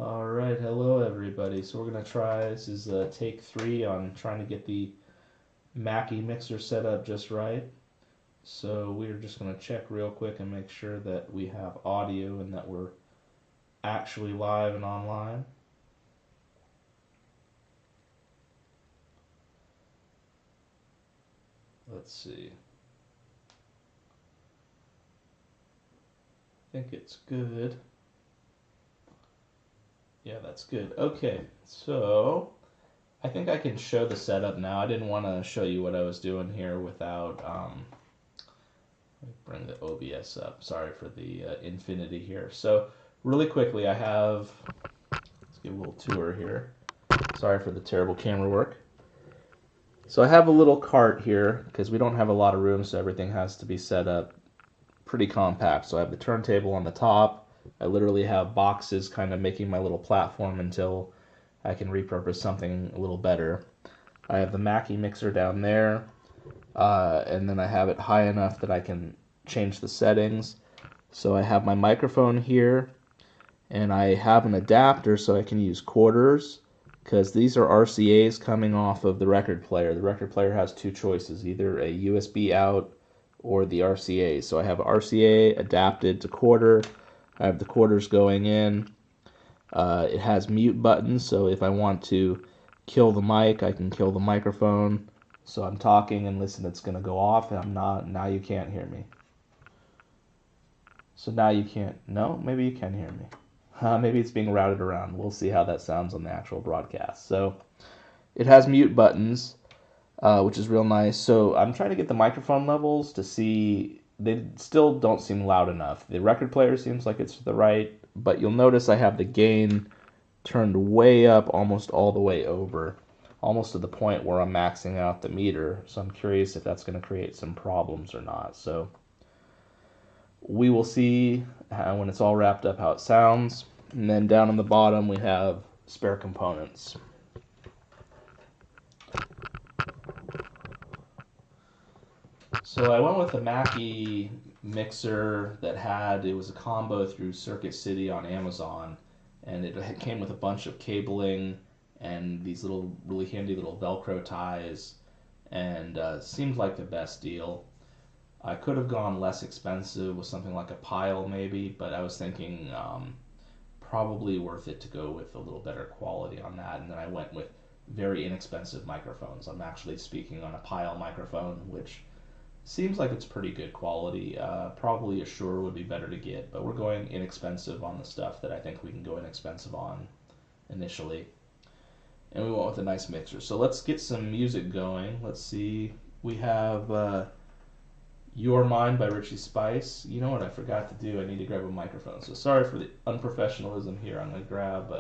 Alright, hello everybody. So we're going to try, this is take 3 on trying to get the Mackie mixer set up just right. So we're just going to check real quick and make sure that we have audio and that we're actually live and online. Let's see. I think it's good. Yeah, that's good. Okay, so I think I can show the setup now. I didn't want to show you what I was doing here without, let me bring the OBS up. Sorry for the infinity here. So really quickly, let's give a little tour here. Sorry for the terrible camera work. So I have a little cart here because we don't have a lot of room, so everything has to be set up pretty compact. So I have the turntable on the top. I literally have boxes kind of making my little platform until I can repurpose something a little better. I have the Mackie mixer down there, and then I have it high enough that I can change the settings. So I have my microphone here, and I have an adapter so I can use quarters, because these are RCAs coming off of the record player. The record player has two choices, either a USB out or the RCA. So I have RCA adapted to quarter. I have the quarters going in. It has mute buttons, so if I want to kill the mic, I can kill the microphone. So I'm talking and listen, it's going to go off, and I'm not. Now you can't hear me. So now you can't. No, maybe you can hear me. Maybe it's being routed around. We'll see how that sounds on the actual broadcast. So it has mute buttons, which is real nice. So I'm trying to get the microphone levels to see. They still don't seem loud enough. The record player seems like it's to the right, but you'll notice I have the gain turned way up, almost all the way over, almost to the point where I'm maxing out the meter. So I'm curious if that's going to create some problems or not. So we will see when it's all wrapped up how it sounds. And then down on the bottom we have spare components. So I went with the Mackie mixer it was a combo through Circuit City on Amazon, and it came with a bunch of cabling and these little really handy little Velcro ties, and seemed like the best deal. I could have gone less expensive with something like a pile maybe, but I was thinking probably worth it to go with a little better quality on that, and then I went with very inexpensive microphones. I'm actually speaking on a pile microphone, which seems like it's pretty good quality. Probably a Shure would be better to get, but we're going inexpensive on the stuff that I think we can go inexpensive on initially. And we went with a nice mixer. So let's get some music going. Let's see. We have Your Mind by Richie Spice. You know what I forgot to do? I need to grab a microphone. So sorry for the unprofessionalism here. I'm going to grab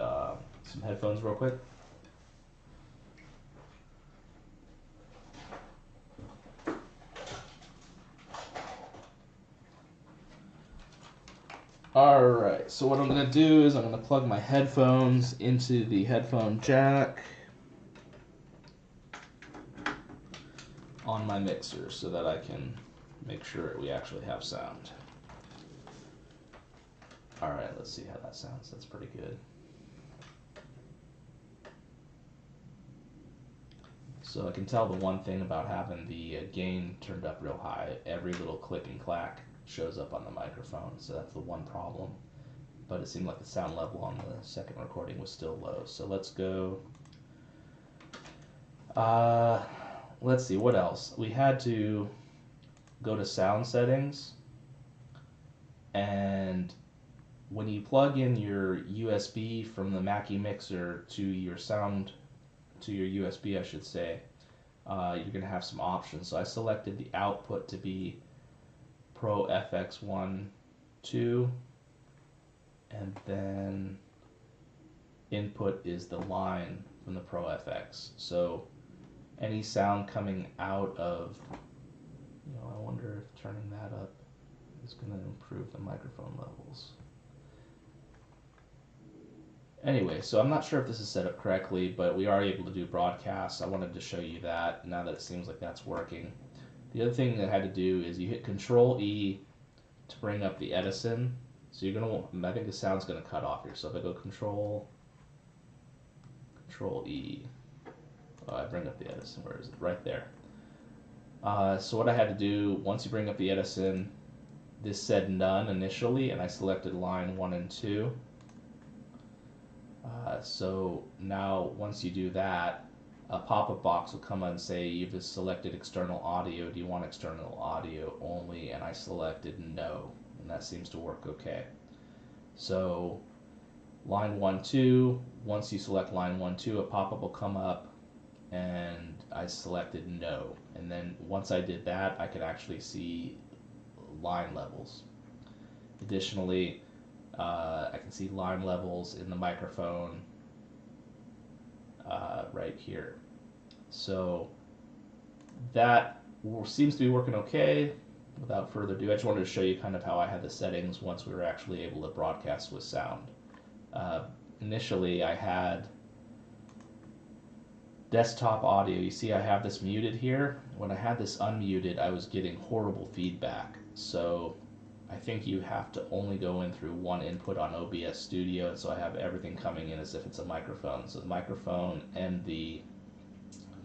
some headphones real quick. Alright, so what I'm going to do is I'm going to plug my headphones into the headphone jack on my mixer so that I can make sure we actually have sound. Alright, let's see how that sounds. That's pretty good. So I can tell the one thing about having the gain turned up real high, every little click and clack shows up on the microphone, so that's the one problem. But it seemed like the sound level on the second recording was still low. So let's go. Let's see, what else? We had to go to sound settings, and when you plug in your USB from the Mackie mixer to your USB, I should say, you're going to have some options. So I selected the output to be PROFX10v3, and then input is the line from the ProFX. So any sound coming out of, I wonder if turning that up is going to improve the microphone levels. Anyway, so I'm not sure if this is set up correctly, but we are able to do broadcasts. I wanted to show you that now that it seems like that's working. The other thing that I had to do is you hit Control E to bring up the Edison, So you're gonna, I think the sound's gonna cut off here. So if I go Control E, oh, I bring up the Edison. Where is it? Right there. So what I had to do, once you bring up the Edison, this said none initially, and I selected line 1 and 2. So now once you do that, a pop-up box will come up and say you've just selected external audio. Do you want external audio only? And I selected no, and that seems to work okay. So line 1, 2, once you select line 1, 2, a pop-up will come up, and I selected no. And then once I did that, I could actually see line levels. Additionally, I can see line levels in the microphone right here. So that seems to be working okay. Without further ado, I just wanted to show you kind of how I had the settings once we were actually able to broadcast with sound. Initially, I had desktop audio. You see I have this muted here. When I had this unmuted, I was getting horrible feedback. So I think you have to only go in through one input on OBS Studio, and so I have everything coming in as if it's a microphone. So the microphone and the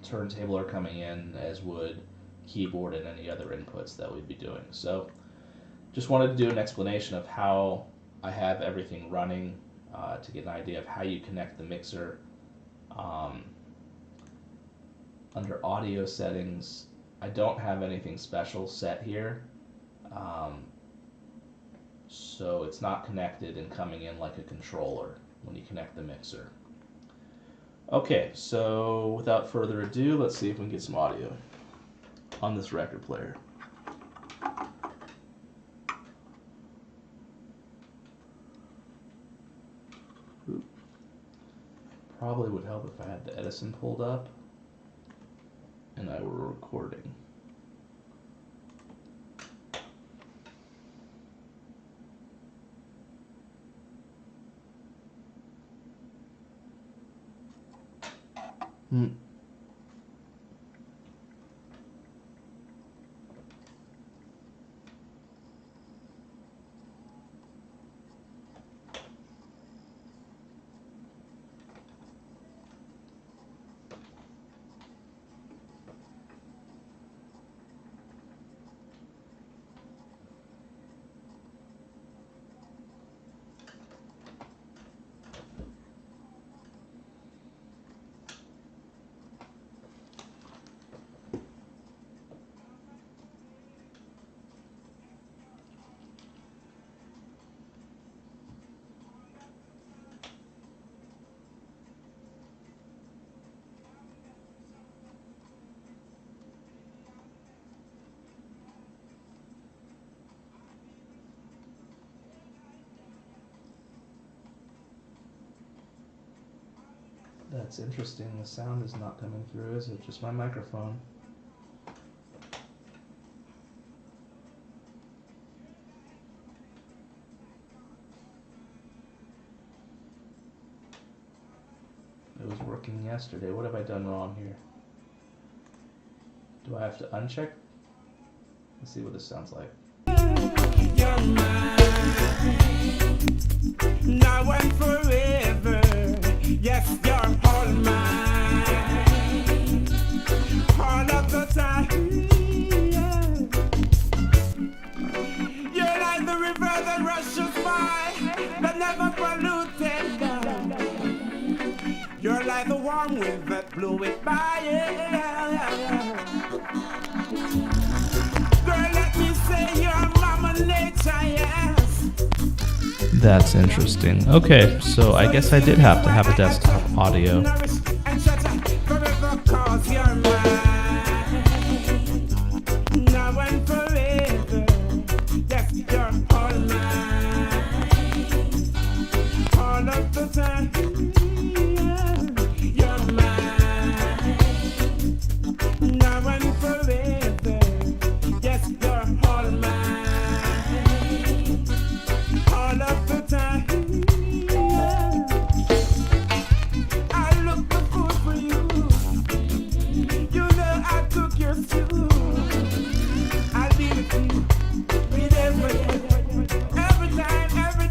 turntable are coming in, as would keyboard and any other inputs that we'd be doing. So just wanted to do an explanation of how I have everything running to get an idea of how you connect the mixer. Under audio settings, I don't have anything special set here. So it's not connected and coming in like a controller when you connect the mixer. Okay, so without further ado, let's see if we can get some audio on this record player. Probably would help if I had the Edison pulled up and I were recording. That's interesting. The sound is not coming through. Is it just my microphone? It was working yesterday. What have I done wrong here? Do I have to uncheck? Let's see what this sounds like. You're mine, now and forever. Yes, you're all mine, all of the time. You're like the river that rushes by, that never polluted. You're like the warm wind that blew it by. Girl, let me say you're mama nature, yes. That's interesting. Okay, so I guess I did have to have a desktop audio. Every time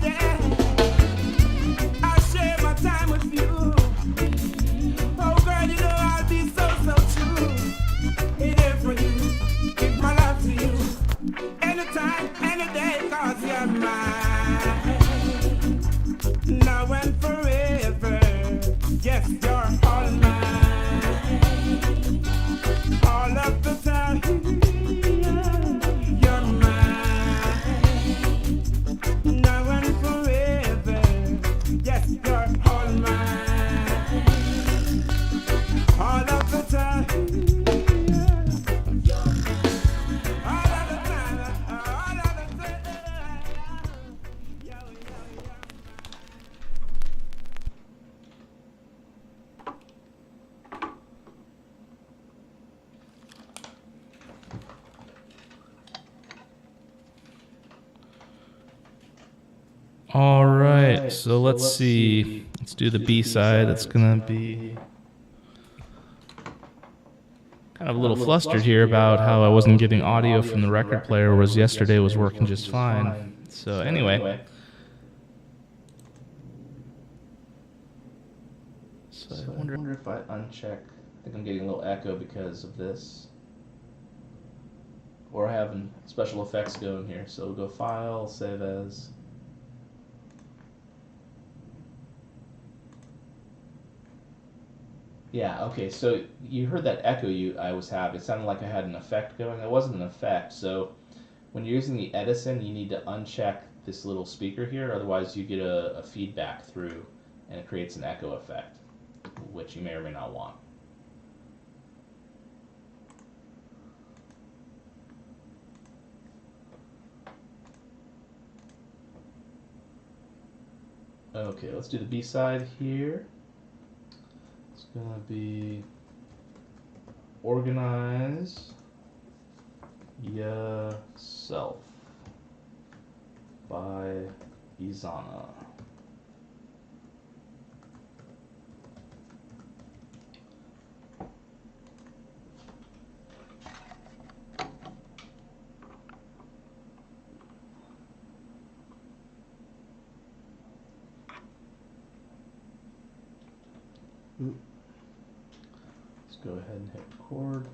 right, so let's see. Let's do the B-side. It's going to be kind of a little flustered here about how I wasn't getting audio from the record player, whereas yesterday was working just fine. So anyway. So I wonder if I uncheck. I think I'm getting a little echo because of this. Or having special effects going here. So we'll go File, Save As. Yeah, okay, so you heard that echo I was having. It sounded like I had an effect going. It wasn't an effect, so when you're using the Edison, you need to uncheck this little speaker here, otherwise you get a feedback through, and it creates an echo effect, which you may or may not want. Okay, let's do the B-side here. It's gonna be Organize Yourself by Izana. Let's go ahead and hit record.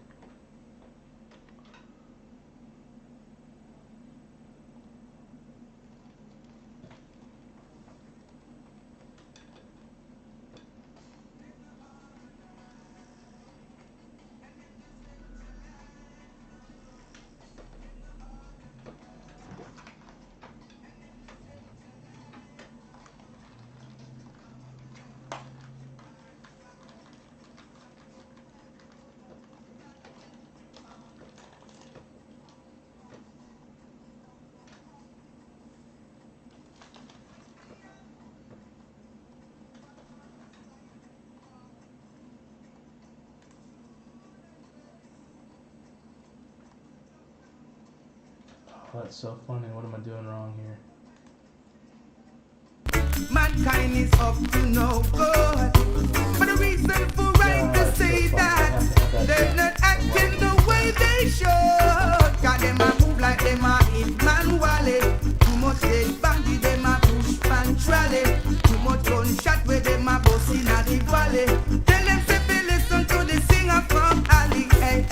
Oh, that's so funny. What am I doing wrong here? Mankind is up to no good. But the reason for right to say that they're not acting the way they should. Got them a move like them a Hitman Wally. Too much dead bandit, them a push and trolley. Too much gunshot where them a bust in the valley. Tell them to be listen to the singer from Ali. Hey,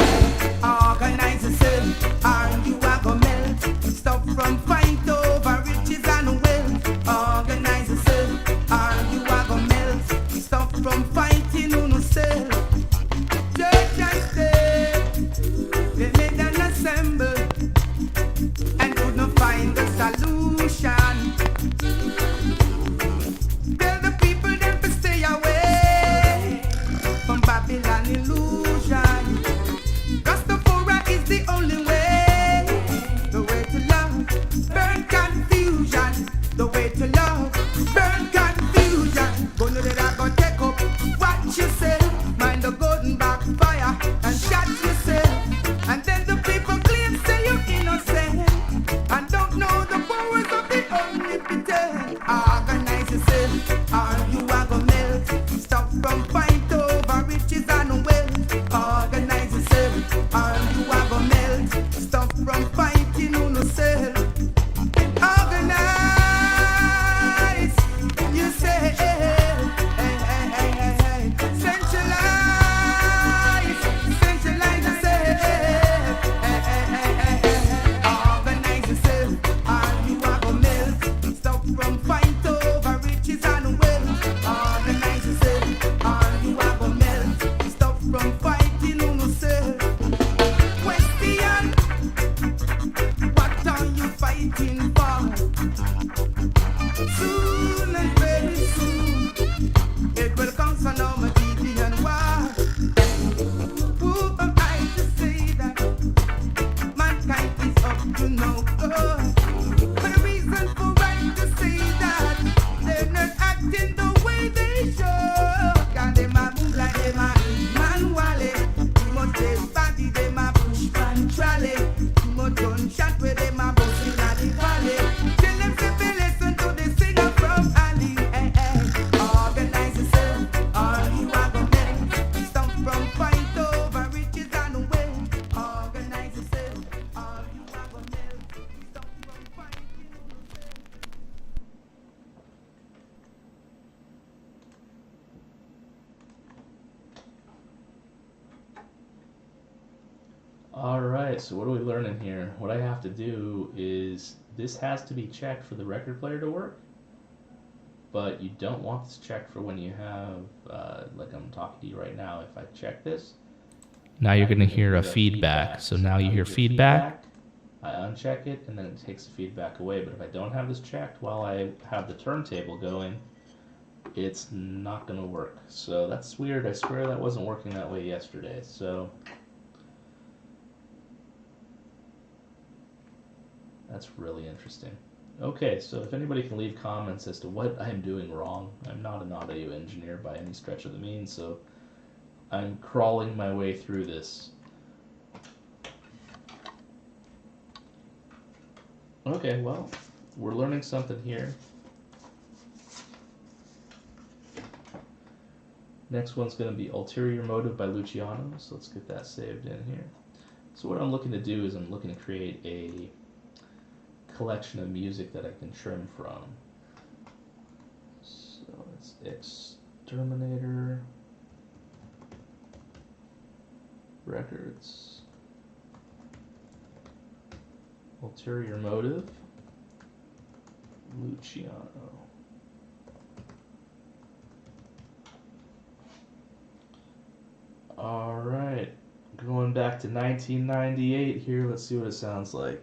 organize yourself, or you are gonna melt. Stop from fight over riches and wealth. Organize yourself, or you are gonna melt. Stop from fighting on yourself. Church and state, they made an assemble. Alright, so what are we learning here? What I have to do is, this has to be checked for the record player to work, but you don't want this checked for when you have, like I'm talking to you right now. If I check this, Now you're going to hear a feedback. So now you hear feedback. I uncheck it, and then it takes the feedback away. But if I don't have this checked while I have the turntable going, it's not going to work. So that's weird. I swear that wasn't working that way yesterday. So that's really interesting. Okay, so if anybody can leave comments as to what I'm doing wrong. I'm not an audio engineer by any stretch of the means, so I'm crawling my way through this. Okay, well, we're learning something here. Next one's going to be Ulterior Motive by Luciano, so let's get that saved in here. So what I'm looking to do is I'm looking to create a collection of music that I can trim from. So it's Exterminator Records, Ulterior Motive, Luciano. Alright, going back to 1998 here, let's see what it sounds like.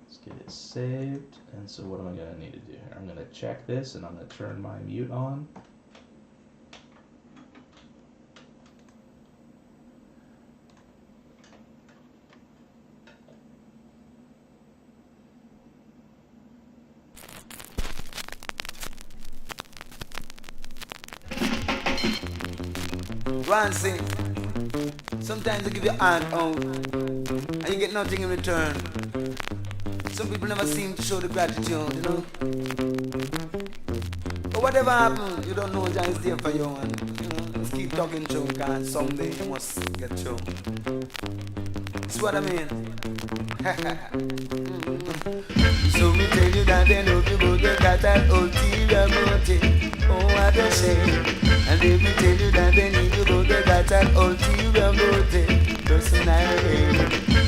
Let's get it saved, and so what am I going to need to do here? I'm going to check this, and I'm going to turn my mute on. One thing. Sometimes they give you hand out and you get nothing in return. Some people never seem to show the gratitude, you know. But whatever happens, you don't know John is there for you, and you know, just keep talking to him, because someday you must get through. That's what I mean. So me tell you that they love you, but they got that ulterior motive. Oh, what a shame. And if me tell you that they need you, but they got that ulterior motive, personality.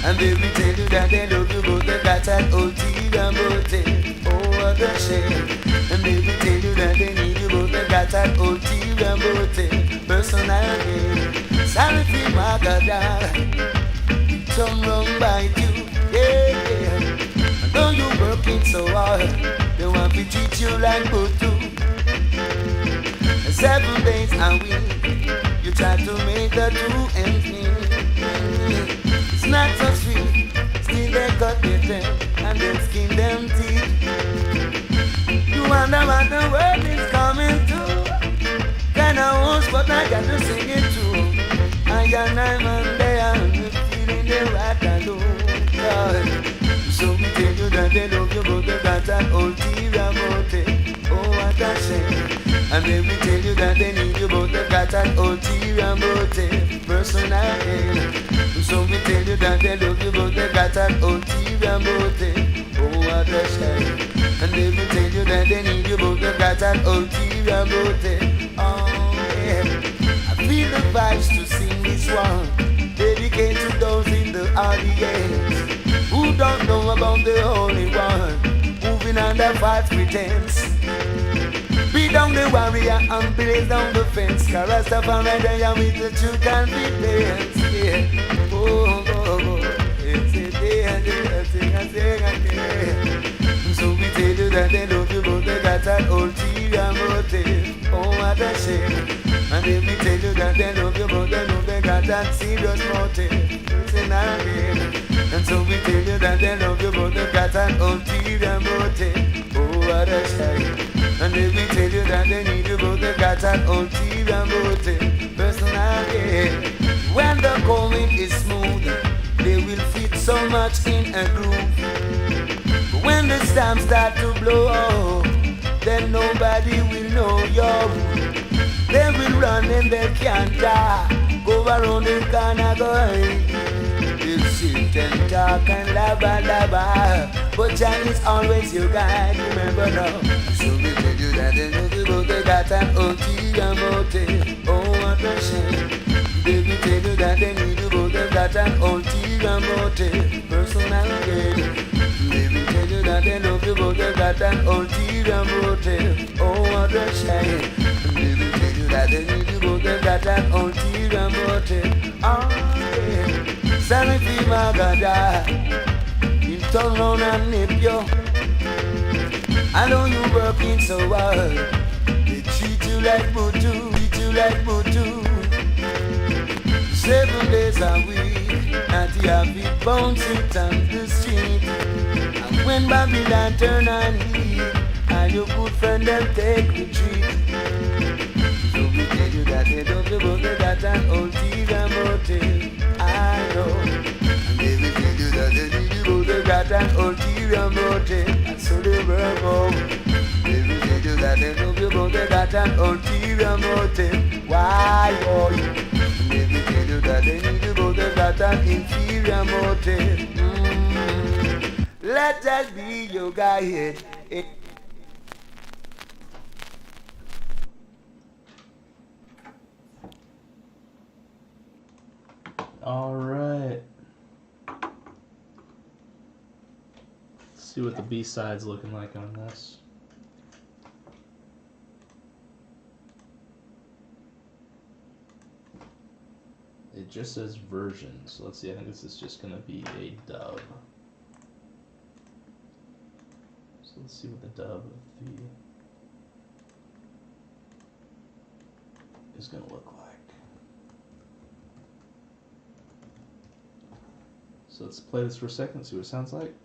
And if me tell you that they love you, but they got that ulterior motive. Oh, what a shame. And if me tell you that they need you, but they got that ulterior motive, personality. Sorry for my God, some wrong by you, yeah. And though you working so hard, they want to treat you like Butu. 7 days a week, you try to make the 2 ends meet. It's not so sweet, still they cut their teeth and then skin them teeth. You wonder what the world is coming to. Kinda host, but I got to sing it too. I got 9 man there, feeling the right alone. So we tell you that they love you, but they got an ulterior motive. Oh, what a shame. And then we tell you that they need you, but they got an ulterior motive, personality. So we tell you that they love you, but they got an ulterior motive. Oh, what a shame. And then we tell you that they need you, but they got an ulterior motive. Oh, yeah. I feel the vibes to sing this one, dedicated to those in the audience who don't know about the Holy One, moving under false pretense. Beat down the warrior and blaze down the fence. Rastafari there with the true confidence. Yeah. Oh, oh, oh. It's a day, sing again. So we tell you that they love you, but they got an ulterior motive. Oh, what a shame. And if we tell you that they love you, but they know they got that serious motive. Listen again. And so we tell you that they love you, but they got an ulterior motive. Oh, what a shame. And if we tell you that they need you, but they got an ulterior motive, personality. When the going is smooth, they will fit so much in a groove. But when the storms start to blow, then nobody will know you. They will run and they can't die. Go around the corner going. It's sit and talk and labba labba. But Jah is always your guide, remember now. So we tell you that they know the book they got an ulterior motive. Oh, what a shame. Baby tell you that they need the book they got an ulterior motive. Personal gain. Baby tell you that they love you but they got an ulterior motive. Oh, what a shame. Baby tell you that they need you but they got an ulterior motive. Oh, yeah. Sorry for my God, you turn round and nip you. I know you working so hard. They treat you like Butu, treat you like Butu. 7 days a week, and you have it bouncing on the street. And when Babylon turn on heat, and your good friend them take the treat. So we tell you that they don't know but they got an ulterior motive. I know. And they will tell you that they need you but they got an ulterior motive. And so they work home. They will tell you that they know you but they got an ulterior motive. Why, boy? They will tell you that they need you but they got an inferior motive. Let that be your guide. All right. Let's see what the B-side's looking like on this. It just says version, so let's see. I think this is just gonna be a dub. So let's see what the dub of the is gonna look like. So let's play this for a second, see what it sounds like.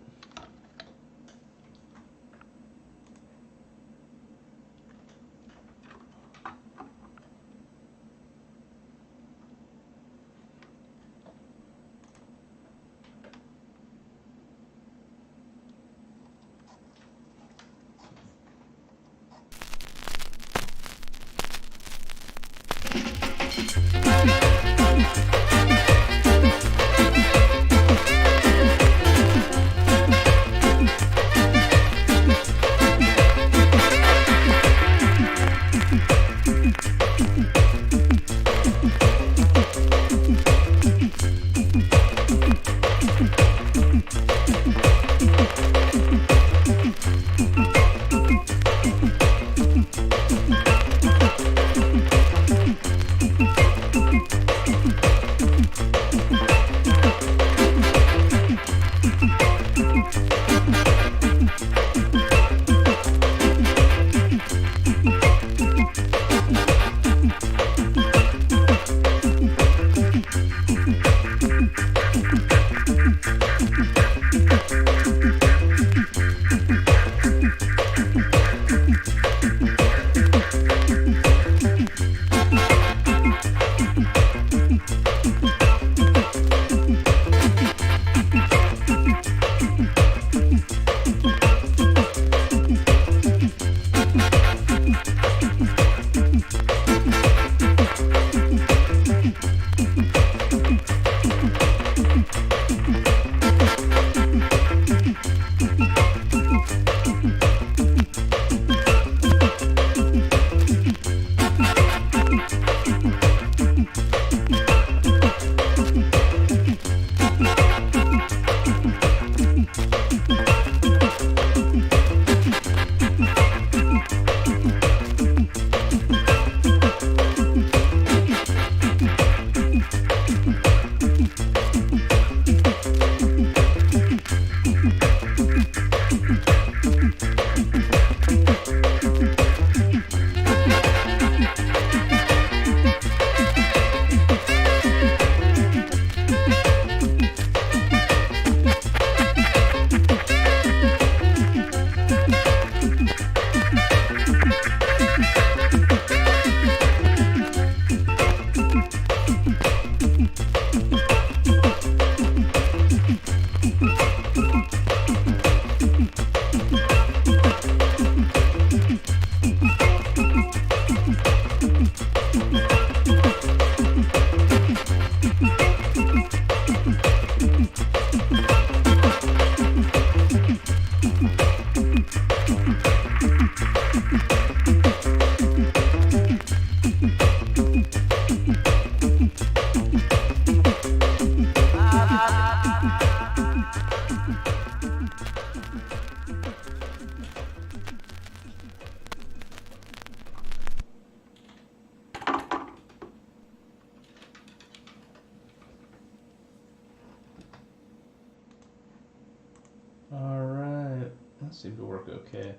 Alright, that seemed to work okay.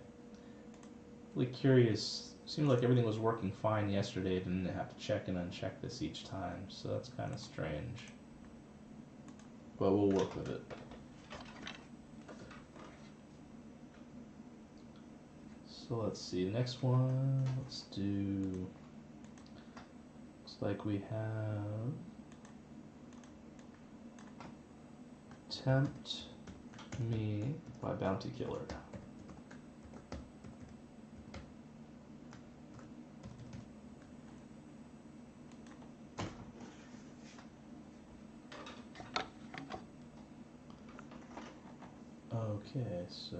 Really curious. Seemed like everything was working fine yesterday. Didn't have to check and uncheck this each time, so that's kind of strange. But we'll work with it. So let's see, next one, let's do, looks like we have Tempt Me by Bounty Killer. Okay, so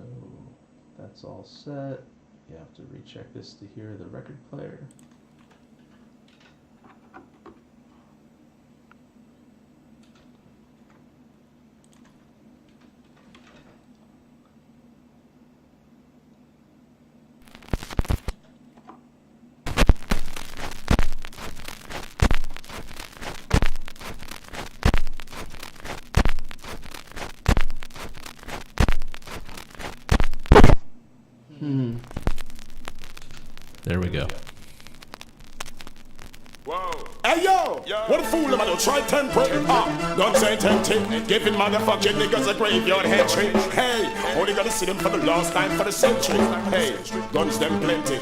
that's all set. You have to recheck this to hear the record player. There we go. Whoa. Hey yo, what a fool am I to try temperate? Don't say tempting, giving motherfucking niggas a graveyard entry. Hey, only gotta see them for the last time for the century. Hey, guns them plenty.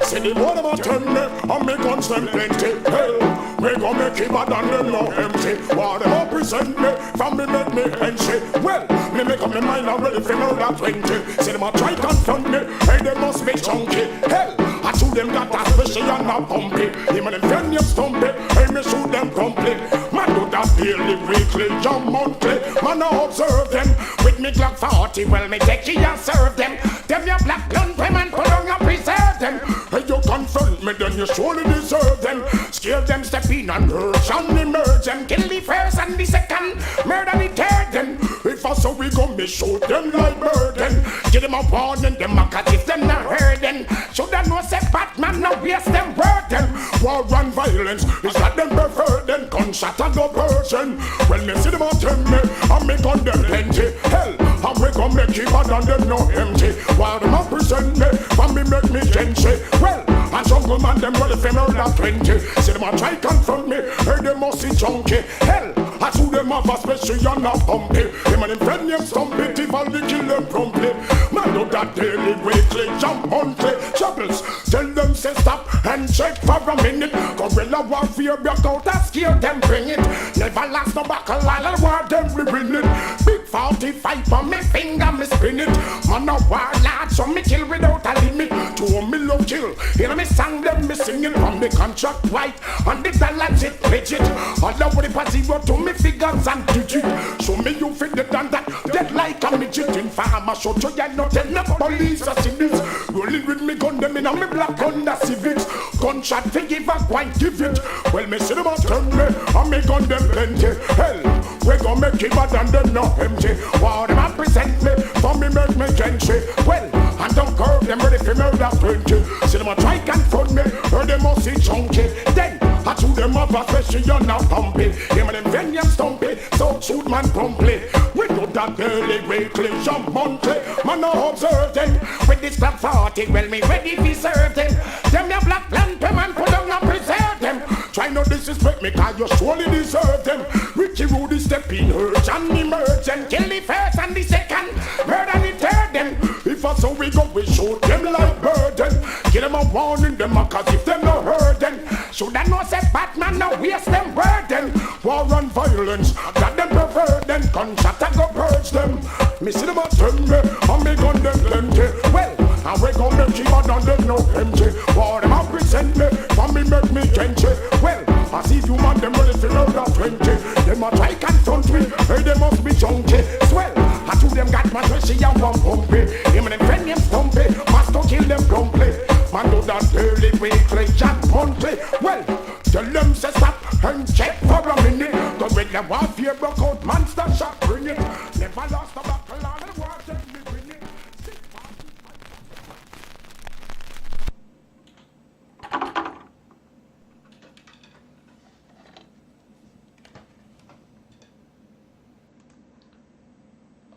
See the one of my turn me, and me guns them plenty. Hey, we gon' make it bad and them no empty. While them up present me, from me make me entry. Well, me make up my mind already for murder 20. See them a try confront me, hey they must be chunky. Hell, I shoot them got a special and a pumpy. Him and them friend you stumpy, hey me shoot them promptly. Man do that daily, weekly, jump monthly. Man I observe them, with me Glock 40. Well me take you and serve them. Them your black gun, them and put on and preserve them. Hey you confront me, then you surely deserve them. Scare them, step in and urge and emerge them. Kill the first and the second, murder the third then. If I saw we gon' me shoot them like burden. Give them a warning, them a catch if them not hurting. Should I know say Batman no waste them burden. War and violence is not them preferred then. Gunshot and go person. When me see them a tell me, I make on them plenty. Hell, I we gon' make it bad and them no empty. While them a present me, from me make me gentry. Well, and jungle man them ready for murder 20. See them a try confront me, heard them must see junkie. Hell, I shoot them off especially and a pumpy. Them and them friend them stumpy, Tivaldi kill them promptly. Man do that daily, weekly, jump monthly. Troubles, tell them say stop and check for a minute. Guerrilla warfare break out and scare them bring it. Never last no buckle, I'll war them we win it. Big 45 on me finger, me spin it. Man a war lad, so me kill without a limit. 2 me love kill, hear me sing them, me singing from the contract right. And the dollars it legit. All the way for zero to me figures and digit. Show me you fit the done that, dead like a midget. In farmer show to ya no tell no police or civils. Rolling with me gun them in a me black Honda Civics. Gunshot fi give a quite give it. Well me see them a turn me, and me gun them plenty. Hell, we gon' make it bad and them no empty. While them a present me, for me make me gentry. Well, and don't curve them ready for murder 20. See them a try confront me, heard them must see chunky. Then I shoot them up especially you're not pumpy. Him and them venue stumpy, so shoot man promptly. We do that daily, weekly, jump monthly. Man I observe them, with this Glock 40, well me ready to serve them. Them your black plant, man put on and preserve them. Try not disrespect me, cause you surely deserve them. Ricky Rudy step in, urge and emerge and kill the first and the second, murder the third them. If I saw we go, we shoot them like burden. Give them a warning, them a cause if them no heard them. Should I know say Batman no waste them burden. War and violence, that them pervert them. Gunshot and go purge them. Me see them a turn me, and me gun them plenty. Well, and we gon' make it bad and them no empty. War them a present me, and me make me gentry. Well, I see you man them ready for murder 20. Them a try confront me, hey they must be junkie. Swell, I two them got my trashy and one pumpy. Him and them friend them stumpy, must go kill them promptly. Man do that daily, weekly, jump monthly. Well, tell them say stop and check for a minute. The regular warfare broke out, monster shot bring it. Never lost a battle on the war, then we win it.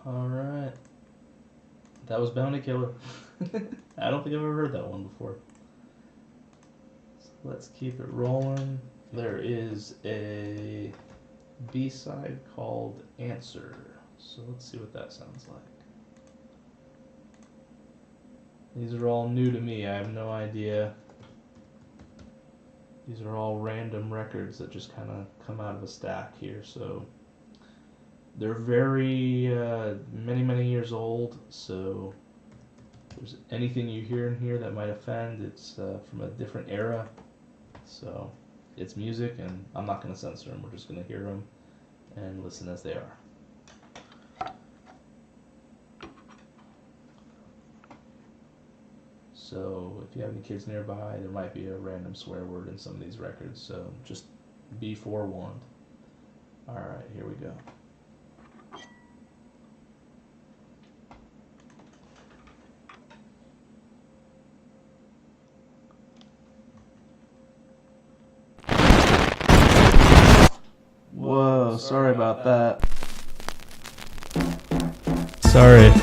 Alright, That was Bounty Killer. I don't think I've ever heard that one before. So let's keep it rolling. There is a B-side called Answer. So let's see what that sounds like. These are all new to me. I have no idea. These are all random records that just kind of come out of a stack here. So they're very many years old. So if there's anything you hear in here that might offend, it's from a different era. So it's music, and I'm not going to censor them. We're just going to hear them and listen as they are. So if you have any kids nearby, there might be a random swear word in some of these records, so just be forewarned. Alright, here we go. Whoa, sorry about that. Sorry.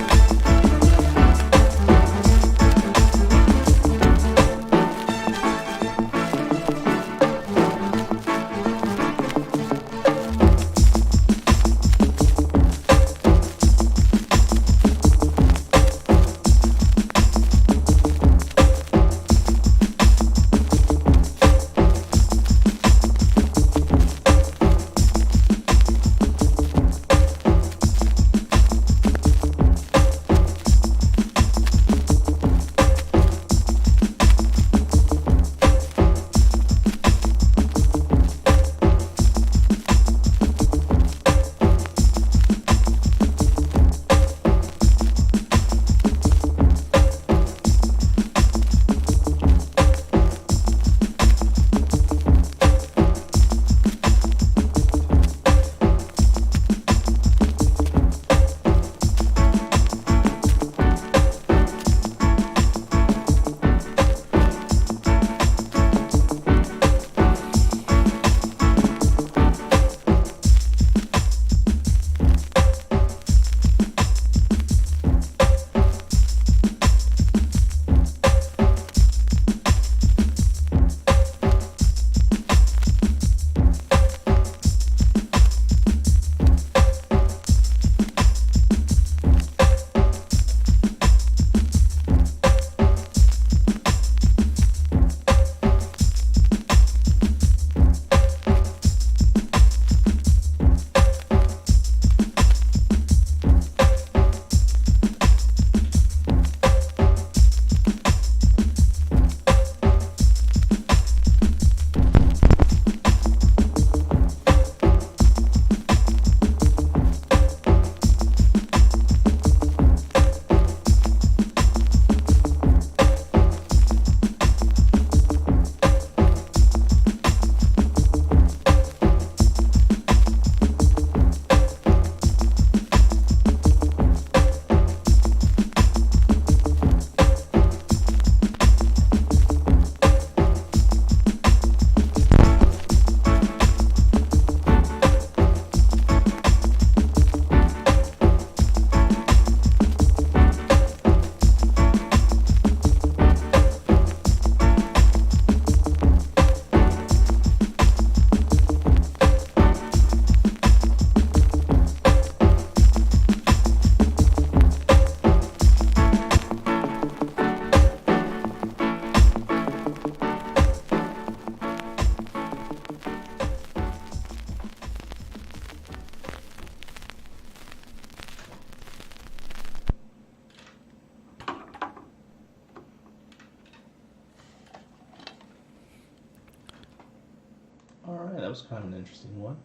Alright, that was kind of an interesting one.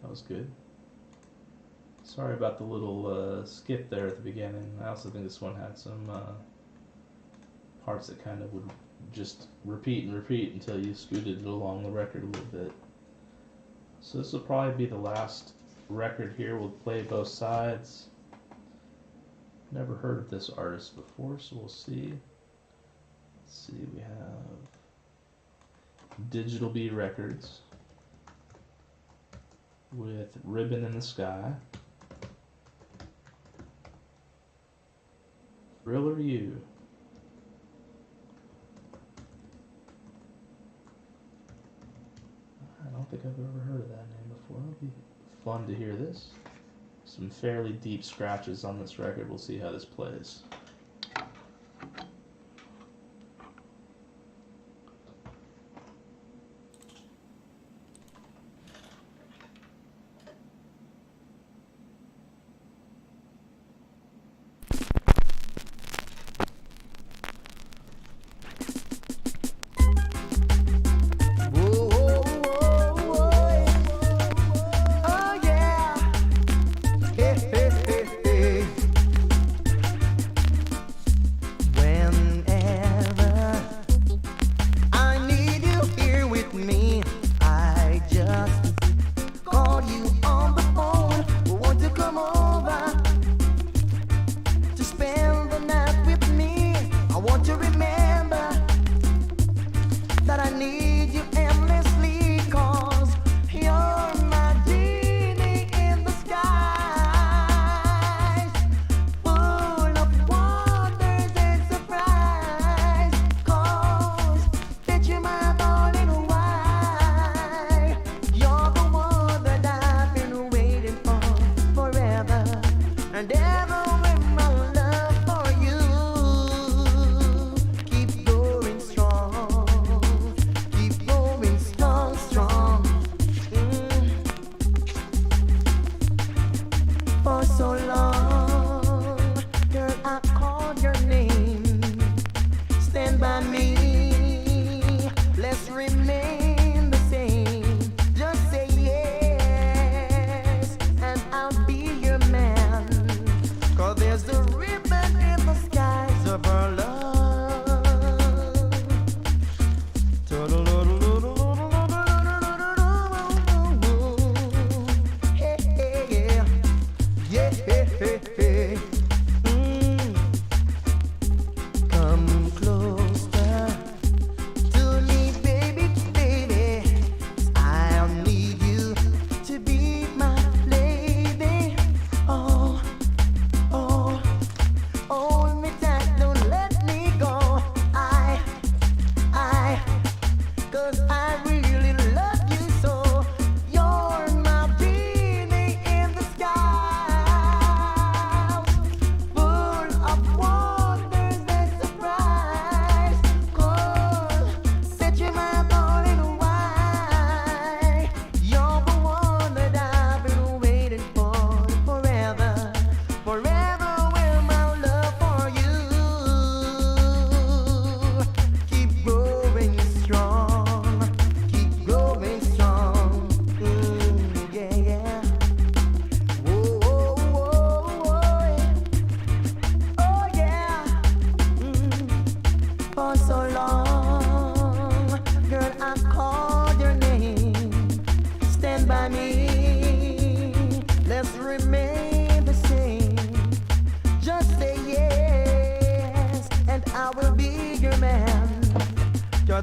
That was good. Sorry about the little skip there at the beginning. I also think this one had some parts that kind of would just repeat and repeat until you scooted it along the record a little bit. So this will probably be the last record here. We'll play both sides. Never heard of this artist before, so we'll see. Let's see, we have Digital B Records with Ribbon in the Sky. Thriller You. I don't think I've ever heard of that name before. It'll be fun to hear this. Some fairly deep scratches on this record. We'll see how this plays.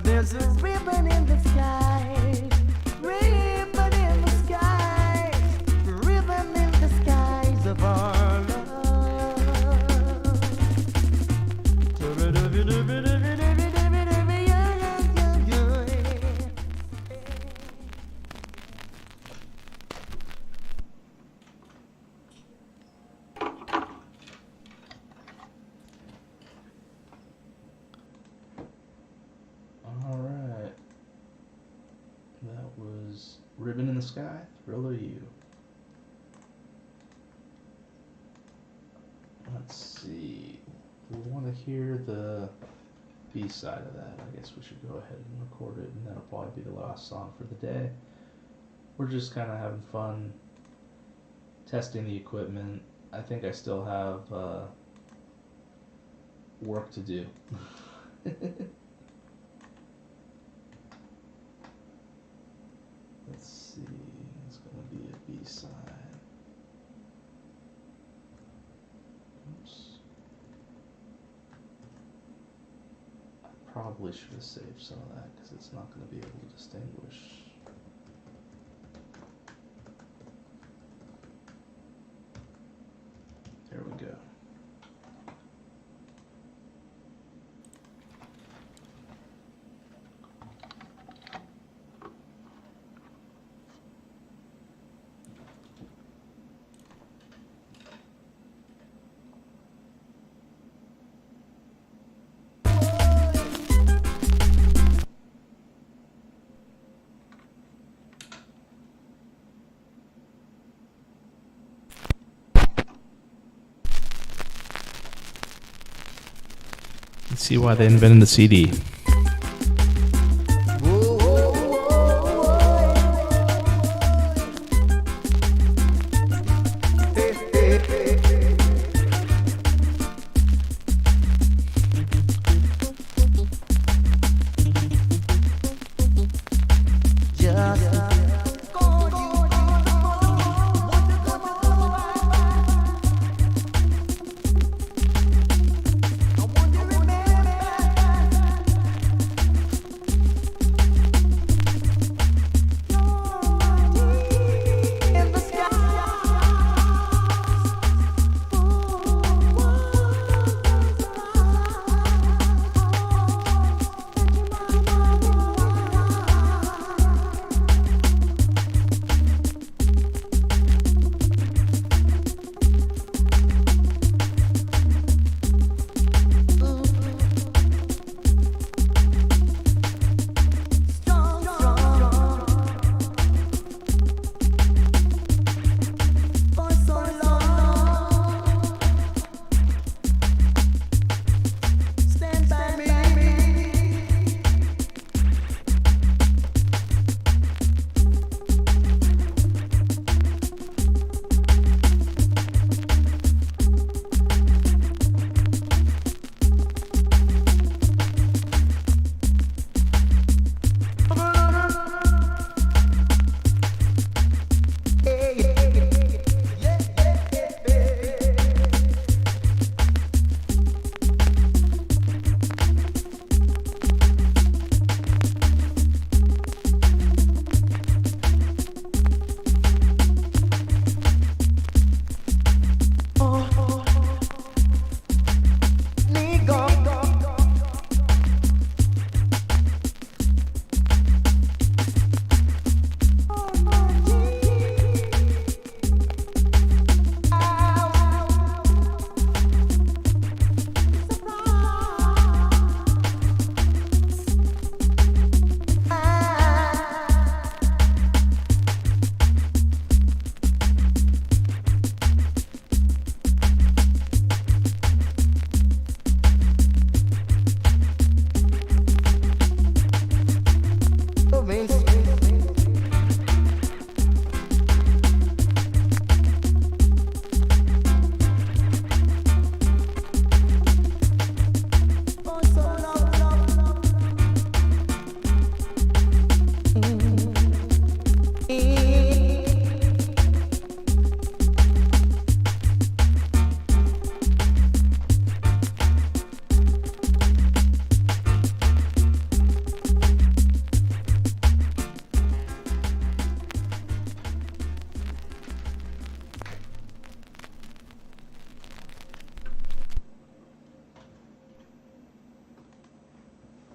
There's a ribbon in the sky, ribbon in the sky, ribbon in the skies of our love. Alright. That was Ribbon in the Sky, Thriller You. Let's see. We want to hear the B side of that. I guess we should go ahead and record it, and that'll probably be the last song for the day. We're just kind of having fun testing the equipment. I think I still have work to do. Let's see, it's gonna be a B-side. Oops. I probably should have saved some of that because it's not gonna be able to distinguish. There we go. Let's see why they invented the CD.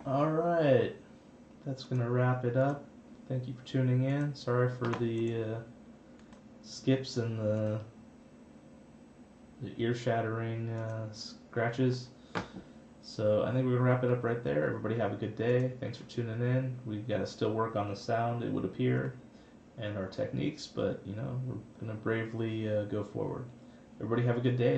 Alright, that's going to wrap it up. Thank you for tuning in. Sorry for the skips and the ear-shattering scratches. So I think we're going to wrap it up right there. Everybody have a good day. Thanks for tuning in. We've got to still work on the sound, it would appear, and our techniques, but, you know, we're going to bravely go forward. Everybody have a good day.